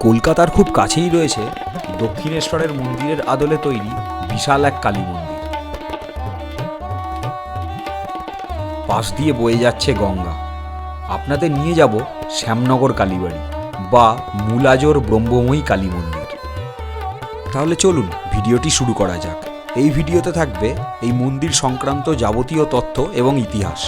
কলকাতার খুব কাছেই রয়েছে দক্ষিণেশ্বরের মন্দিরের আদলে তৈরি বিশাল এক কালী মন্দির। পাশ দিয়ে বয়ে যাচ্ছে গঙ্গা। আপনাদের নিয়ে যাব শ্যামনগর কালীবাড়ি বা মূলাজোর ব্রহ্মময়ী কালী মন্দির। তাহলে চলুন ভিডিওটি শুরু করা যাক। এই ভিডিওতে থাকবে এই মন্দির সংক্রান্ত যাবতীয় তথ্য এবং ইতিহাস।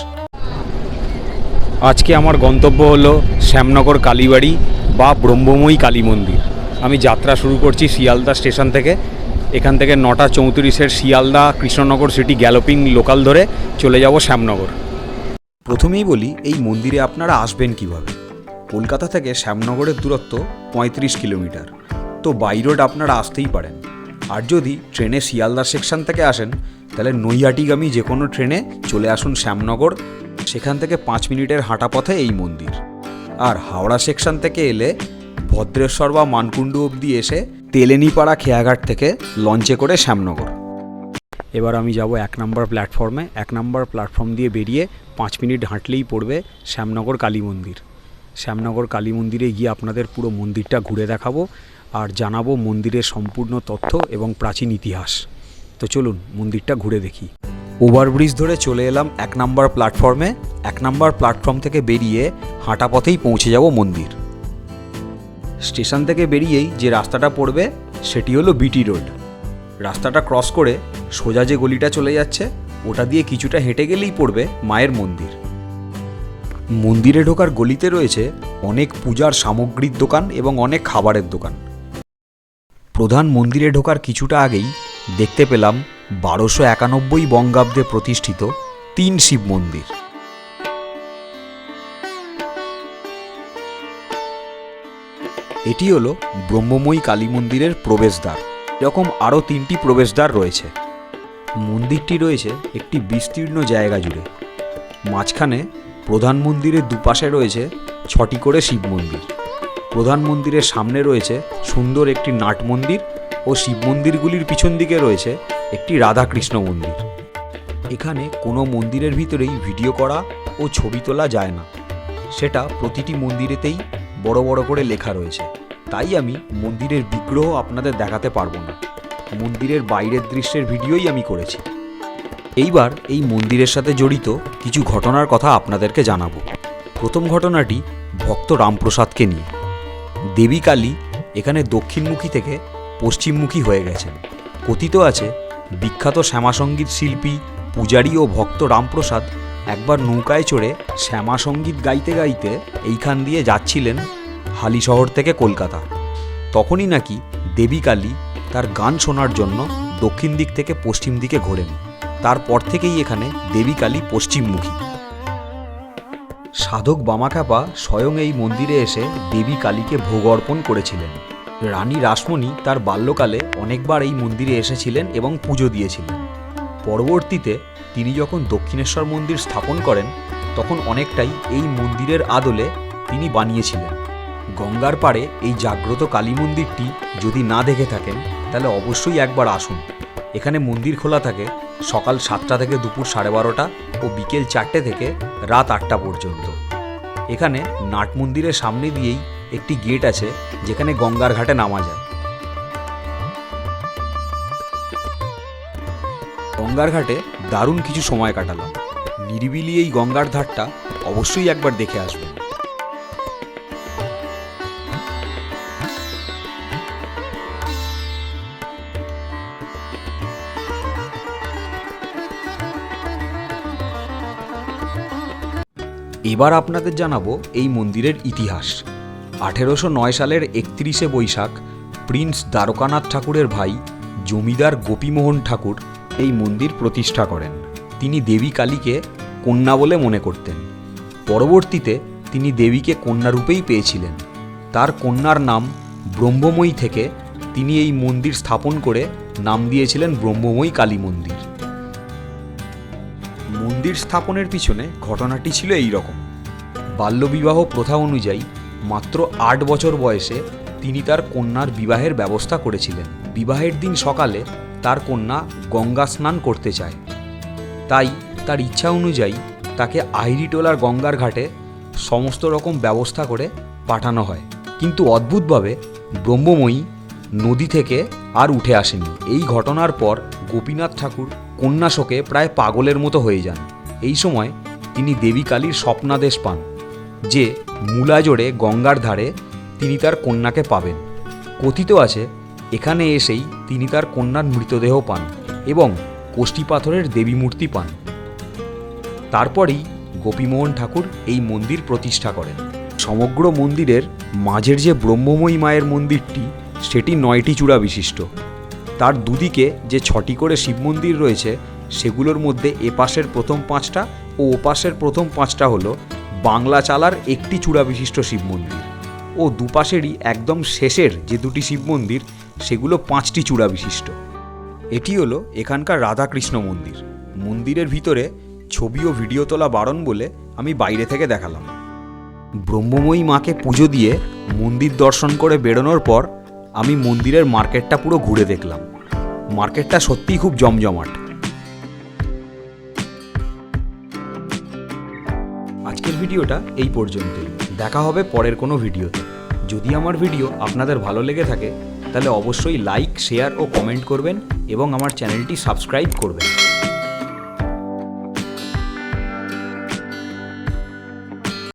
আজকে আমার গন্তব্য হলো শ্যামনগর কালীবাড়ি বা ব্রহ্মময়ী কালী মন্দির। আমি যাত্রা শুরু করছি শিয়ালদা স্টেশন থেকে। এখান থেকে 9:34 Sealdah Krishnanagar city galloping local ধরে চলে যাব শ্যামনগর। প্রথমেই বলি এই মন্দিরে আপনারা আসবেন কিভাবে। কলকাতা থেকে শ্যামনগরের দূরত্ব 35 কিলোমিটার, তো বাই রোড আপনারা আসতেই পারেন। আর যদি ট্রেনে শিয়ালদা সেকশন থেকে আসেন তাহলে নৈহাটিগামী যে কোনো ট্রেনে চলে আসুন শ্যামনগর। সেখান থেকে 5 মিনিটের হাঁটা পথে এই মন্দির। আর হাওড়া সেকশন থেকে এলে ভদ্রেশ্বর বা মানকুণ্ডু অবধি এসে তেলেনিপাড়া খেয়াঘাট থেকে লঞ্চে করে শ্যামনগর। এবার আমি যাব 1 নম্বর প্ল্যাটফর্মে। 1 নম্বর প্ল্যাটফর্ম দিয়ে বেরিয়ে 5 মিনিট হাঁটলেই পড়বে শ্যামনগর কালী মন্দির। শ্যামনগর কালী মন্দিরে গিয়ে আপনাদের পুরো মন্দিরটা ঘুরে দেখাবো আর জানাবো মন্দিরের সম্পূর্ণ তথ্য এবং প্রাচীন ইতিহাস। তো চলুন মন্দিরটা ঘুরে দেখি। ওভারব্রিজ ধরে চলে এলাম 1 নম্বর প্ল্যাটফর্মে। 1 নম্বর প্ল্যাটফর্ম থেকে বেরিয়ে হাঁটা পথেই পৌঁছে যাব মন্দির। স্টেশন থেকে বেরিয়েই যে রাস্তাটা পড়বে সেটি হলো বিটি রোড। রাস্তাটা ক্রস করে সোজা যে গলিটা চলে যাচ্ছে ওটা দিয়ে কিছুটা হেঁটে গেলেই পড়বে মায়ের মন্দির। মন্দিরে ঢোকার গলিতে রয়েছে অনেক পূজার সামগ্রীর দোকান এবং অনেক খাবারের দোকান। প্রধান মন্দিরে ঢোকার কিছুটা আগেই দেখতে পেলাম 1291 বঙ্গাব্দে প্রতিষ্ঠিত 3 শিব মন্দির। এটি হলো ব্রহ্মময়ী কালী মন্দিরের প্রবেশদ্বার। এরকম আরও 3টি প্রবেশদ্বার রয়েছে। মন্দিরটি রয়েছে একটি বিস্তীর্ণ জায়গা জুড়ে। মাঝখানে প্রধান মন্দিরের দুপাশে রয়েছে 6টি করে শিব মন্দির। প্রধান মন্দিরের সামনে রয়েছে সুন্দর একটি নাট মন্দির ও শিব মন্দিরগুলির পিছন দিকে রয়েছে একটি রাধাকৃষ্ণ মন্দির। এখানে কোনো মন্দিরের ভিতরেই ভিডিও করা ও ছবি তোলা যায় না, সেটা প্রতিটি মন্দিরেতেই বড় বড় করে লেখা রয়েছে। তাই আমি মন্দিরের বিগ্রহ আপনাদের দেখাতে পারবো না। মন্দিরের বাইরের দৃশ্যের ভিডিওই আমি করেছি। এইবার এই মন্দিরের সাথে জড়িত কিছু ঘটনার কথা আপনাদেরকে জানাবো। প্রথম ঘটনাটি ভক্ত রামপ্রসাদকে নিয়ে। দেবী কালী এখানে দক্ষিণমুখী থেকে পশ্চিমমুখী হয়ে গেছেন। কথিত আছে বিখ্যাত শ্যামাসঙ্গীত শিল্পী, পূজারী ও ভক্ত রামপ্রসাদ একবার নৌকায় চড়ে শ্যামাসঙ্গীত গাইতে গাইতে এইখান দিয়ে যাচ্ছিলেন হালিশহর থেকে কলকাতা। তখনই নাকি দেবী কালী তার গান শোনার জন্য দক্ষিণ দিক থেকে পশ্চিম দিকে ঘোরেন। তারপর থেকেই এখানে দেবী কালী পশ্চিমমুখী। সাধক বামাখ্যাপা স্বয়ং এই মন্দিরে এসে দেবী কালীকে ভোগ অর্পণ করেছিলেন। রানী রাসমণি তার বাল্যকালে অনেকবার এই মন্দিরে এসেছিলেন এবং পুজো দিয়েছিলেন। পরবর্তীতে তিনি যখন দক্ষিণেশ্বর মন্দির স্থাপন করেন তখন অনেকটাই এই মন্দিরের আদলে তিনি বানিয়েছিলেন। গঙ্গার পাড়ে এই জাগ্রত কালী মন্দিরটি যদি না দেখে থাকেন তাহলে অবশ্যই একবার আসুন। এখানে মন্দির খোলা থাকে সকাল 7টা থেকে দুপুর 12:30 ও বিকেল 4টে থেকে রাত 8টা পর্যন্ত। এখানে নাট মন্দিরের সামনে দিয়েই একটি গেট আছে যেখানে গঙ্গার ঘাটে নামা যায়। গঙ্গার ঘাটে দারুণ কিছু সময় কাটালাম। নিরিবিলি এই গঙ্গার ধারটা অবশ্যই একবার দেখে আসবেন। এবার আপনাদের জানাবো এই মন্দিরের ইতিহাস। 1809 সালের 31শে বৈশাখ প্রিন্স দ্বারকানাথ ঠাকুরের ভাই জমিদার গোপীমোহন ঠাকুর এই মন্দির প্রতিষ্ঠা করেন। তিনি দেবী কালীকে কন্যা বলে মনে করতেন। পরবর্তীতে তিনি দেবীকে কন্যারূপেই পেয়েছিলেন। তার কন্যার নাম ব্রহ্মময়ী থেকে তিনি এই মন্দির স্থাপন করে নাম দিয়েছিলেন ব্রহ্মময়ী কালী মন্দির। মন্দির স্থাপনের পিছনে ঘটনাটি ছিল এই রকম। বাল্যবিবাহ প্রথা অনুযায়ী মাত্র 8 বছর বয়সে তিনি তার কন্যার বিবাহের ব্যবস্থা করেছিলেন। বিবাহের দিন সকালে তার কন্যা গঙ্গা স্নান করতে চায়, তাই তার ইচ্ছা অনুযায়ী তাকে আহিরিটোলার গঙ্গার ঘাটে সমস্ত রকম ব্যবস্থা করে পাঠানো হয়। কিন্তু অদ্ভুতভাবে ব্রহ্মময়ী নদী থেকে আর উঠে আসেনি। এই ঘটনার পর গোপীনাথ ঠাকুর কন্যাশোকে প্রায় পাগলের মতো হয়ে যান। এই সময় তিনি দেবী কালীর স্বপ্নাদেশ পান যে মূলাজোড়ে গঙ্গার ধারে তিনি তার কন্যাকে পাবেন। কথিত আছে এখানে এসেই তিনি তার কন্যার মৃতদেহ পান এবং কোষ্ঠী পাথরের দেবী মূর্তি পান। তারপরেই গোপীমোহন ঠাকুর এই মন্দির প্রতিষ্ঠা করেন। সমগ্র মন্দিরের মাঝের যে ব্রহ্মময়ী মায়ের মন্দিরটি সেটি 9টি চূড়া বিশিষ্ট। তার দুদিকে যে 6টি করে শিব মন্দির রয়েছে সেগুলোর মধ্যে এপাশের প্রথম 5টা ও ওপাশের প্রথম 5টা হলো বাংলা চালার একটি চূড়া বিশিষ্ট শিব মন্দির, ও দুপাশেরই একদম শেষের যে 2টি শিব মন্দির সেগুলো 5টি চূড়া বিশিষ্ট। এটি হলো এখানকার রাধাকৃষ্ণ মন্দির। মন্দিরের ভিতরে ছবি ও ভিডিও তোলা বারণ বলে আমি বাইরে থেকে দেখালাম। ব্রহ্মময়ী মাকে পুজো দিয়ে মন্দির দর্শন করে বেরোনোর পর আমি মন্দিরের মার্কেটটা পুরো ঘুরে দেখলাম। মার্কেটটা সত্যিই খুব জমজমাট। আজকের ভিডিওটা এই পর্যন্তই। দেখা হবে পরের কোনো ভিডিওতে। যদি আমার ভিডিও আপনাদের ভালো লেগে থাকে তাহলে অবশ্যই লাইক, শেয়ার ও কমেন্ট করবেন এবং আমার চ্যানেলটি সাবস্ক্রাইব করবেন।